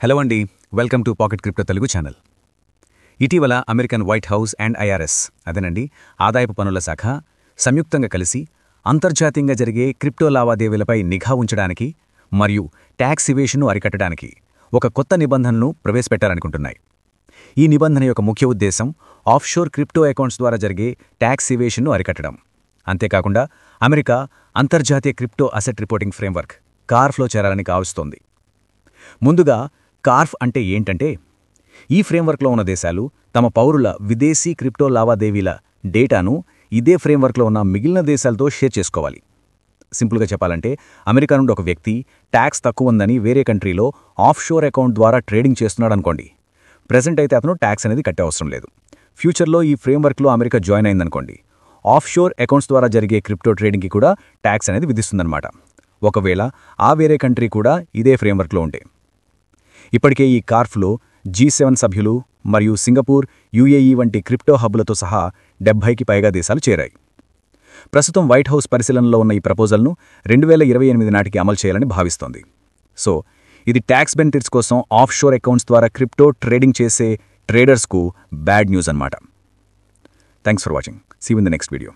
Hello అండి, welcome to Pocket Crypto Telugu channel. ఇటీవల American White House and IRS అదేనండి ఆదాయపు పన్నుల శాఖ సంయుక్తంగా కలిసి అంతర్జాతీయంగా జరిగే క్రిప్టో లావాదేవీలపై నిఘా ఉంచడానికి మరియు ట్యాక్స్ ఇవేషన్ను అరికట్టడానికి ఒక కొత్త నిబంధనను ప్రవేశపెట్టాలనుకుంటున్నాయి. ఈ నిబంధన యొక్క ముఖ్య ఉద్దేశం ఆఫ్షోర్ క్రిప్టో అకౌంట్స్ ద్వారా జరిగే ట్యాక్స్ ఇవేషన్ను అరికట్టడం. అంతేకాకుండా అమెరికా అంతర్జాతీయ క్రిప్టో అసెట్ రిపోర్టింగ్ ఫ్రేమ్వర్క్ కార్ఫ్లో చేరాలని కావస్తోంది. ముందుగా కార్ఫ్ అంటే ఏంటంటే, ఈ ఫ్రేమ్వర్క్లో ఉన్న దేశాలు తమ పౌరుల విదేశీ క్రిప్టో లావాదేవీల డేటాను ఇదే ఫ్రేమ్వర్క్లో ఉన్న మిగిలిన దేశాలతో షేర్ చేసుకోవాలి. సింపుల్గా చెప్పాలంటే, అమెరికా నుండి ఒక వ్యక్తి ట్యాక్స్ తక్కువ ఉందని వేరే కంట్రీలో ఆఫ్షోర్ అకౌంట్ ద్వారా ట్రేడింగ్ చేస్తున్నాడనుకోండి. ప్రెజెంట్ అయితే అతను ట్యాక్స్ అనేది కట్టే అవసరం లేదు. ఫ్యూచర్లో ఈ ఫ్రేమ్వర్క్లో అమెరికా జాయిన్ అయిందనుకోండి, ఆఫ్షోర్ అకౌంట్స్ ద్వారా జరిగే క్రిప్టో ట్రేడింగ్కి కూడా ట్యాక్స్ అనేది విధిస్తుందన్నమాట. ఒకవేళ ఆ వేరే కంట్రీ కూడా ఇదే ఫ్రేమ్వర్క్లో ఉంటే. ఇప్పటికే ఈ కార్ఫ్లో G7 సభ్యులు మరియు సింగపూర్, UAE వంటి క్రిప్టో హబ్లతో సహా 70కి పైగా దేశాలు చేరాయి. ప్రస్తుతం వైట్ హౌస్ పరిశీలనలో ఉన్న ఈ ప్రపోజల్ను 2028 నాటికి అమలు చేయాలని భావిస్తోంది. సో ఇది ట్యాక్స్ బెనిఫిట్స్ కోసం ఆఫ్షోర్ అకౌంట్స్ ద్వారా క్రిప్టో ట్రేడింగ్ చేసే ట్రేడర్స్కు బ్యాడ్ న్యూస్ అన్నమాట. Thanks for watching. See you in the next video.